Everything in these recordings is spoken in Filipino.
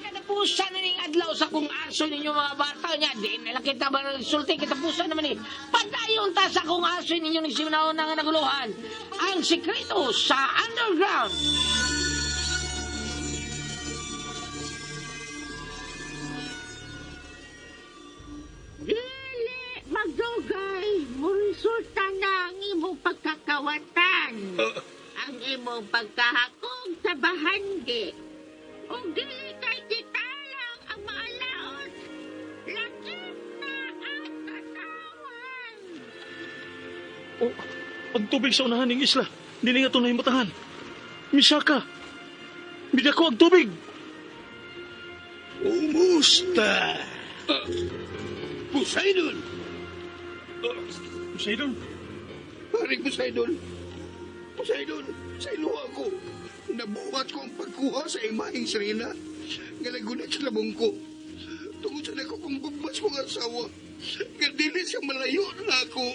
Katapusan na ning adlaw sa kung aso ninyo mga bata niya. Di na lang kita ba sulti, katapusan naman eh. Padayon ta sa kung aso ninyo ng simanahon na nga naguluhan. Ang sikreto sa underground. Dili, magdugay, resulta na ang imong pagkakawatan. Ang imong pagkahakog sa bahandi. O dili kay kita lang ang maalaot. Lakip na ang katawan. Oh, ang tubig sa unahan ng isla. Dili nga ito na himatahan. Misaka, bida ko ang tubig. Umusta? Poseidon! Poseidon? Paring Poseidon! Poseidon, sa iluha ko. Nabuhat ko ang pagkuha sa imahing Serena. Ngalagunit sa labong ko. Tungod sa nako kong babas kong asawa. Nga dili siya malayo na ako.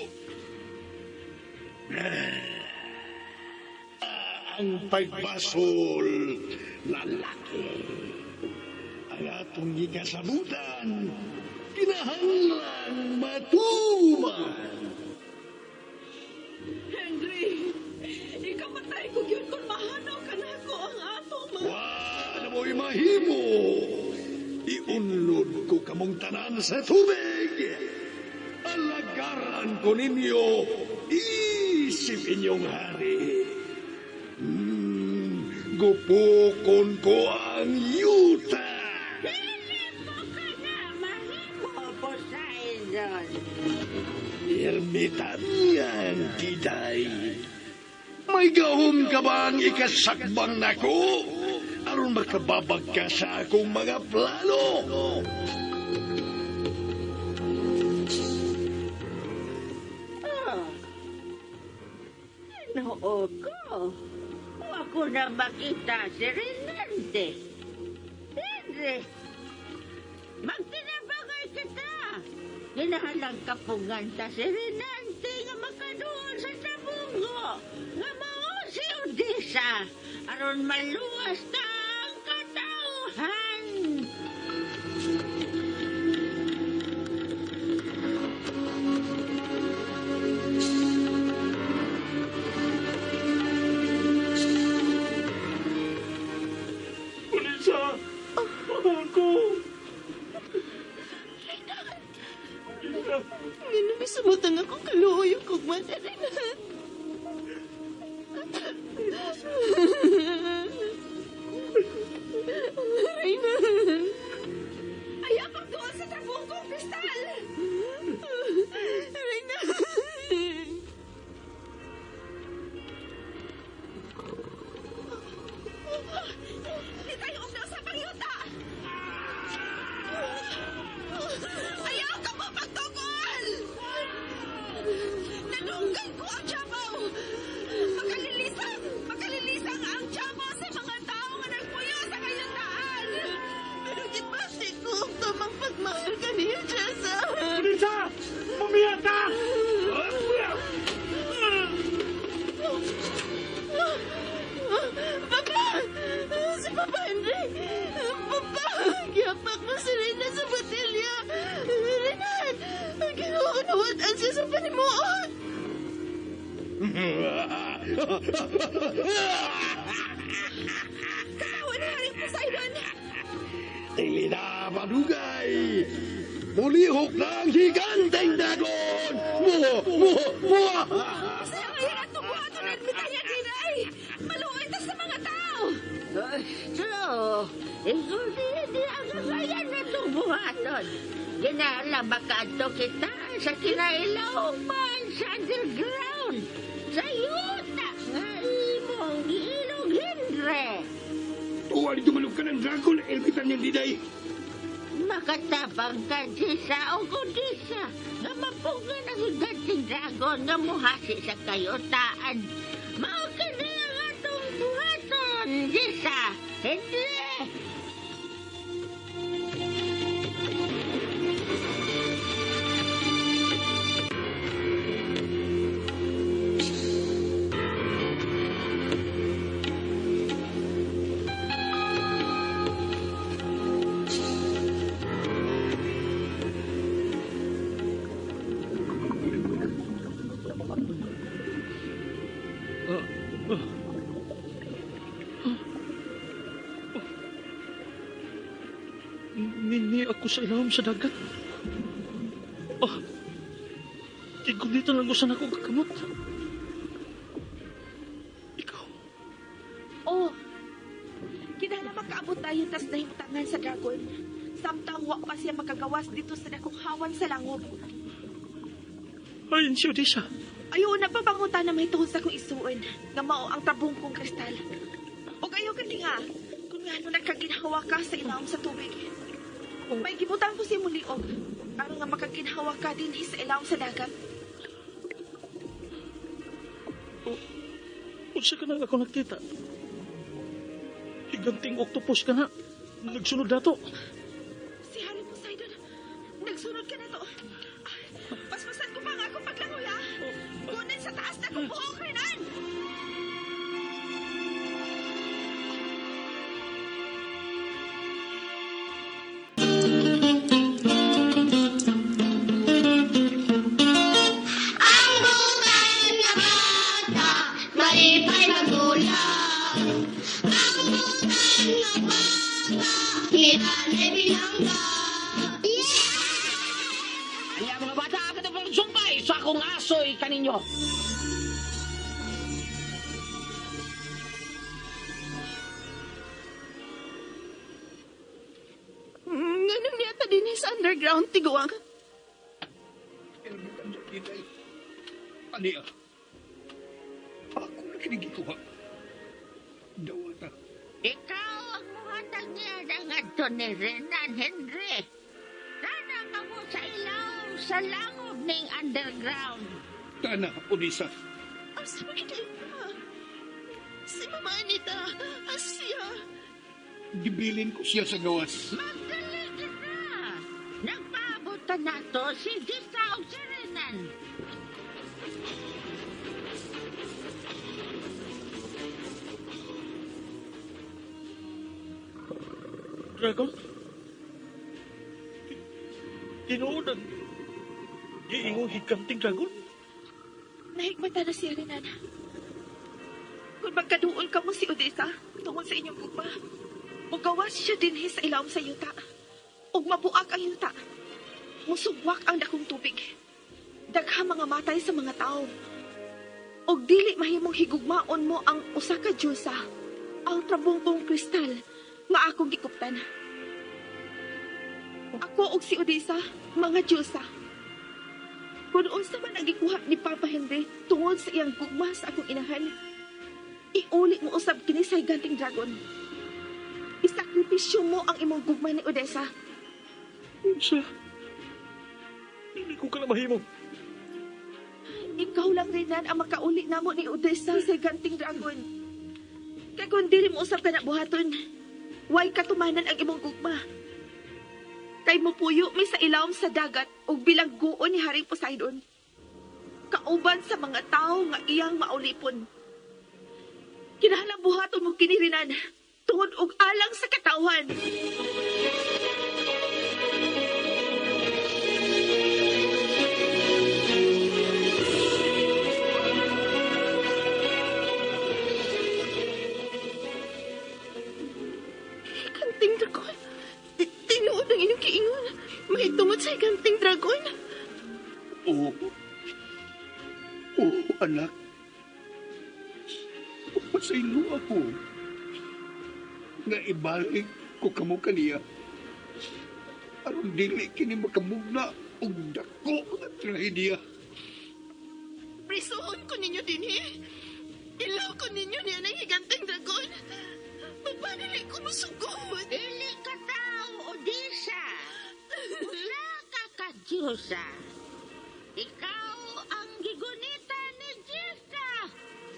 Ang pagbasol, lalaki. Ang atong gigasabutan, kinahanglan matuman. Henry, ikamatay ko yun kung mahanaw ka na ako ang atong mga... Wala mo'y mahimo. Iunlod ko kamong tanan sa tubig. Alagaran ko ninyo. Isip inyong hari. Gupukon ko ang yuta. Dili mo ka na mahimo, Poseidon. Ermitan yan, Diday. May gahom ka bang ikasakbang nako? Aron makababag ka sa akong mga plano. Noo ko. Ako na makita si Renante. Henry, magtinabangay kita. Ginahalang kapungan ta si Renante nga makaduol sa tabungo. Nga mao si Odessa. Aron maluwas ta ang katauhan. Ulisa! Mahal ko! Ngano misumutang akong kaluoy kong matarinan. Reynan! Ayaw pagduol sa tabong kong kristal! Reynan! Di tayo umdaw sa pangyuta! Ayaw ka mo pagtungkol! Nanunggan ko ang Chabaw! Makalilisang ang Chabaw sa mga tao nga nagpuyo sa kayutaan! Pero gipasti ko ang tamang pagmahal ka niya, Jessa! Ulisa! Mamiya ka! Papa! Si Papa Henry! Papa! Giyapak mo si Reyna sa batilya! Renan! Kinukunuwatan siya sa panimuot! Katawan ni Haring Poseidon! Dili na madugay. Mulihok na ang higanteng dagon. Muha! Sa ngayon ang tubuhaton at bitanya dinay! Maluoy ta sa mga tao! So, hindi ang bayan na itong buhaton. Ginaalaba ka ito kita sa kinailawan sa underground. Sa yuta nga imong giilog Henry. Tuwa dito manok ka ng dragon. Elkitan niyang Diday. Makatabang ka Jessa o Odessa nga mapugan ang higanting dragon nga muhasi sa kayutaan. Mao ka na ang atong buhaton, Jessa. Hindi! Nini ako sa ilawom sa dagat. Ah, tigunitan lang ko sana ako kakamot. Ikaw, Oh, kinahanglan makaabot tayo tas nahimutangan sa dragon. Samtang wa pa siya makagawas dito sa dakong hawan sa langob. ayon si Odessa. Ayaw na papangutan na may tuhod sa kong isuon nga mao ang tabong kong kristal. O ayaw ka nga, kung nga nagkaginhawa ka sa ilawom sa tubig. May gibutang ko si muliog, aron nga makaginhawa ka din sa ilawom sa dagat. Unsa ka na ako nakita? Higanting octopus ka na. Nagsunod dato. Si Harry Poseidon, nagsunod ka na to. Paspasan ko pa nga akong paglangoy, ha? Kunin sa taas na kong buhok, Renan! Ang butan nga bata, malipay magulang. Ang butan nga bata, hinanay bilangga. Kaya mga bata, ako na sumpay sa akong asoy kaninyo. Ganun niyata din sa underground, tiguang. Elbutan sa kinay. Ania. Ako na kinigikuha. Dawata. Ikaw ang muhatag niya ng adto ni Renan Henry. Tana ka mo sa ilaw sa langob ning underground. Tana, Odessa. Asa magiging pa? Si Mama Anita, Asya. Gibilin ko siya sa gawas. Magdali ka na. Nagpaabutan na to si Disa o si Renan. Dragon? Tinuod ang iingong higanting dragon? Nahigmata na siya, Renan. Kung magkaduol ka mo si Odessa, tungkol sa inyong gugma, mugawas siya din sa ilawom sa yuta. Ug mabuak ang yuta. Musugwak ang dakong tubig. Dagha mga matay sa mga tao. Og dili mahimong higugmaon mo ang usa ka Diyosa, ang trabungkong kristal nga akong gikuptan. Ako og si Odessa, mga Diyosa. Kung unsa man ang gikuha ni Papa Henry tungod sa iyang gugma sa akong inahan, iuli mo usab kini sa higanting dragon. Isakripisyo mo ang imong gugma ni Odessa. Unsa? Hindi ko ka na mahimo. Ikaw lang rin ang makauli namo ni Odessa sa higanting dragon. Kaya kung dili mo usab ka na buhaton, way katumanan ang imong gugma. Kay mo puyo mi sa ilawom sa dagat o bilangguon ni Haring Poseidon. Kauban sa mga tao nga iyang maulipon. Kinahanglan buhaton mo kini Renan tungod og alang sa katawan. Kanting dragon. Tinuod ang inyong kiingon. May tungod sa kanting dragon. Oo. Oo, anak. Pasaylo ako. Nga ibalik ko kamo kaniya. Aron dili kini makamugna og dako nga trahedya. Prisuhon ko ninyo din Ilaw ko ninyo niya ng higanteng dragon. Magpanili ko musugod. Dili ka tao, Odessa. Wala ka ka Diyosa. Ikaw ang gigunita ni Diysa.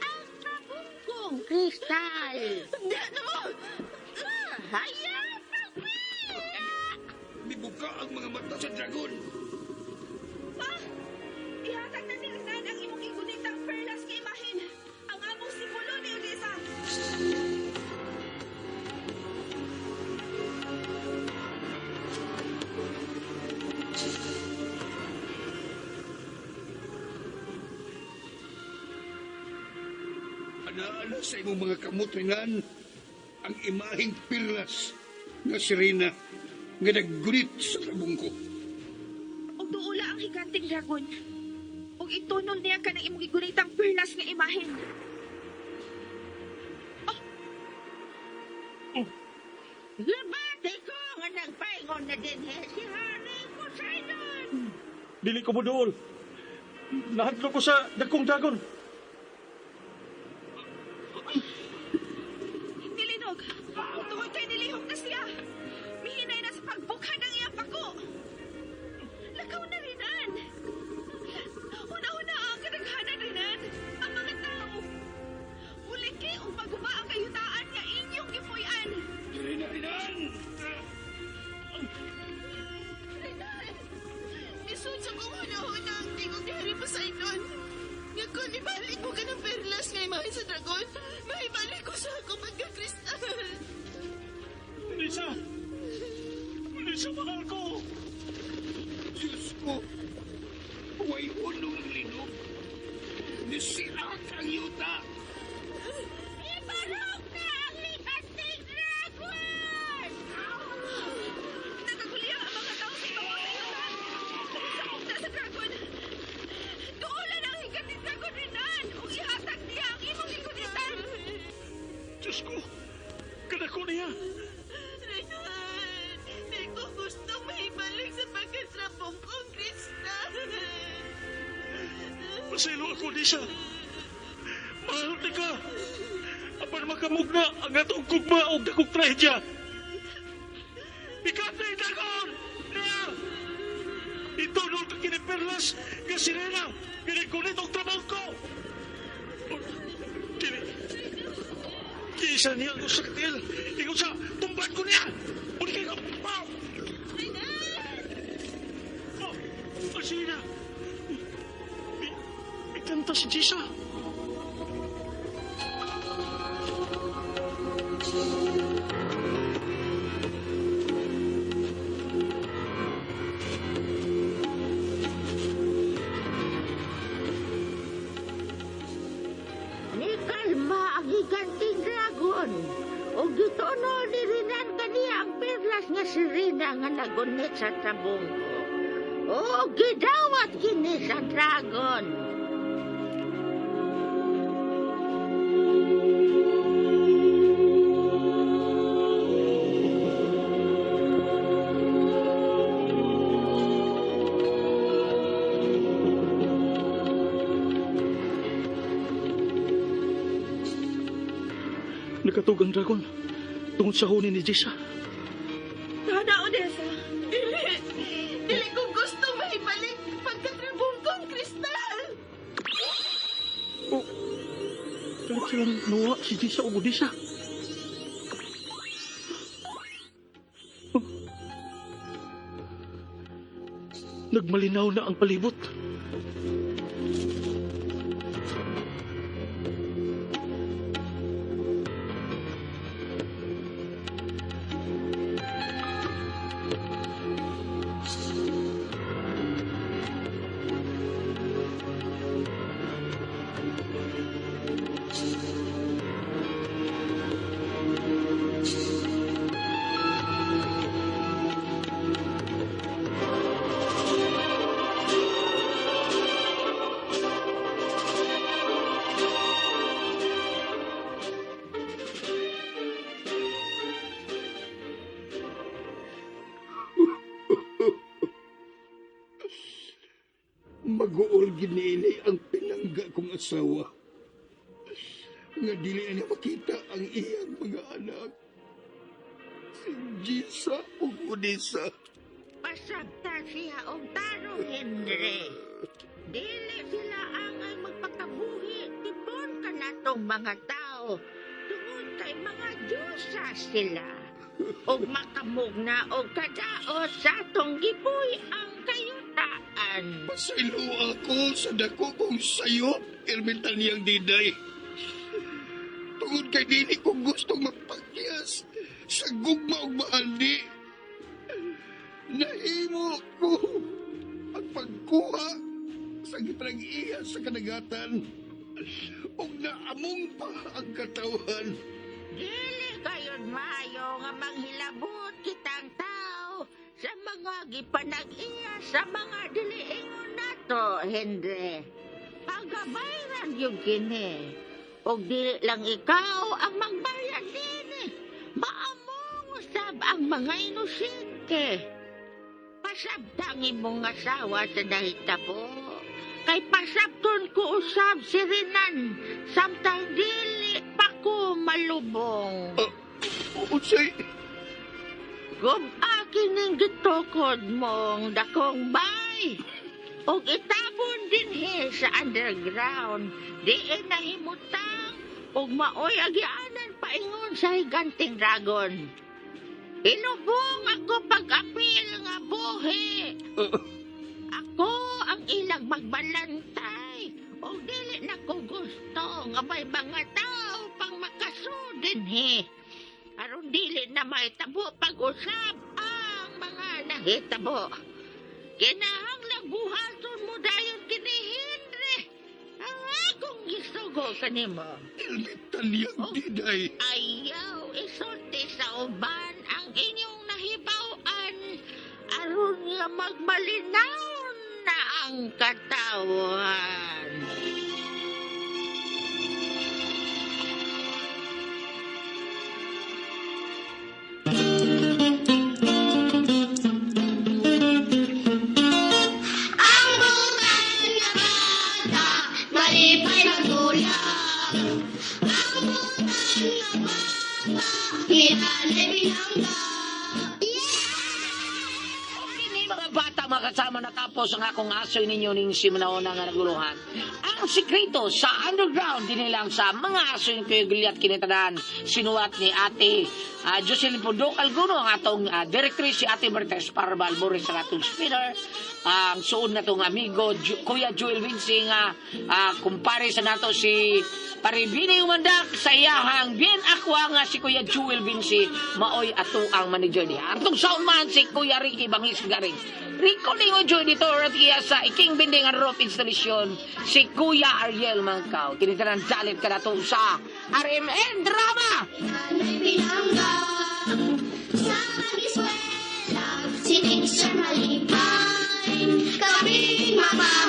Ang trabungkong kristal. Diyan na mo! Hayaan Mibuka ang mga mata sa dragon. Pa! Ihatag na ni Renan ang imong igunitang perlas kay Mahin. Ang among simbolo ni Odessa. Panaala sa imong mga kamutringan ang imahing pirlas nga sirena nga naggunit sa labong ko. Og duula ang higanting dragon. Og itunol niya ka ng imong gigunitang perlas nga imahen. Labate ko nga nagpaingon na din si Hari Poseidon. Dili ko moduol. Nahadlo ko sa dagkong dragon. Nilinog. Tungod kay nilihok na siya. Mihinay na sa pagbukhan ng iyang pako. Lakaw na rinan. Una-una ang kadaghanan rinan. Ang mga tao. Uliki o maguba ang kayutaan nga inyong gipuy-an. Rinan! Rinan! Lisod sa kong huna-huna ang tingog ni Hari Poseidon. Nga kung ibalik mo ka ng perlas nga imahin sa dragon, maibalik ko sa ako pagkakristal. Lisa! Lisa, mahal ko! Diyos ko, huwag unong ang linog. Nisira kang yuta. Ibarok na ang likanting dragon! Nagagulya ang mga tao sa tawa sa yutan. Sa punta sa dragon. Duulan ang higating dragon rinan. O ihatag niya ang imong ligunitan. Diyos ko! Kadako niya! Rinan, di ko gustong maibalik sa pagkatrapong kong kristal. Masaylo ako, Lisa! Mahal na ka! Apan makamugna ang atong gugma o dakong trahedya! Ikatay dragon! Niya! Itunol ka kiniperlas nga sirena! Ginigunit ang trabaho ko! Kini... Kisa niya ang usaktil! Ingon sa tumban ko niya! Ulikin ko! Pao! Oh! Oh, sige na! Ikanta si Jisa! Ni kalma ang higanting dragon. O gitunol ni Rinan kaniya ang perlas nga sirena nga nagunit sa tabong ko. O gidawat kini sa dragon. Nakatugang dragon tungod sa huni ni Jisa. Tana, Odessa. Dili ko gusto maibalik pagkatrapong kong kristal. Oh! Kalit silang nawa si Jisa o Odessa. Oh. Nagmalinaw na ang palibot. Maguol giniini ang pinangga kong asawa. Nga dili na niya makita ang iyang mga anak. Si Jisa o Odessa. Pasagta siya og tarong Henry. Dili sila angay magpakabuhi tipon ka natong mga tao. Tungod kay mga Diyosa sila. Og makamugna og kadaot sa atong gipuy ang kayutaan. Pasaylo ako sa dako kong sayo, Ermitan niyang diday. Tungod kay dili ko gustong magpakyas sa gugma og maandi. Nahimo ko ang pagkuha sa gitrang iya sa kadagatan. O nga among pa ang katawan. Dili kayon mayo nga manghilabot kitang tao sa mga gipanag-iya sa mga diliingon nato, Henry. Pagabayran yung kini. O dili lang ikaw ang magbayad din. Maamong usab ang mga inosente. Pasabtang imong asawa sa nahitabo. Kay pasabton ko usab si Renan. Samtang dili pa ko malubong. Unsay, Kung akin ang gitukod mong dakong bay. O itabon din sa underground. Di nahimutang. O maoy agianan paingon sa higanting dragon. Inubong ako pag-apil nga buhi. Ako ang ilang magbalantay. O dili na ko gusto nga may mga tao pang makasudin aron dili na may tabo pag-usap ang mga nahitabo. Kinahanglang buhaton mo dayon kini Henry. Ang akong gisugo kanimo. ilmitan niyang diday. Ayaw isulti sa uban ang inyong nahibawan aron nga magmalinaw na ang katawan. Ang butan nga bata, malipay magulang. Ang butan nga bata, hinanay binangga. Kini mga bata makasama natapos ang akong asoy ninyo ning simanahon nga naguluhan. Ang sikreto sa underground dinilang sa mga asoy ni Kuya Giliat kinitanan sinuwat ni Ate Jocelyn Pudok Alguno ang atong directrice si Ate Mertes Parbal Boris ang atong spinner. Ang suod na tong amigo Kuya Joel Vinci nga kumpare sa nato si Paribini Umandak sa iyahang bien aqua nga si Kuya Joel Vinci maoy ato ang manager niya. Atong sound man si Kuya Ricky Bangis Garing. Recording audio editor at iya sa iking binding ang roof installation si Kuya Ariel Mangkaw. Kinitanan dalit ka na to sa RMN Drama. Hinanay binangga. Sa mag-eskwela, si Teacher Malipay. Kaming mama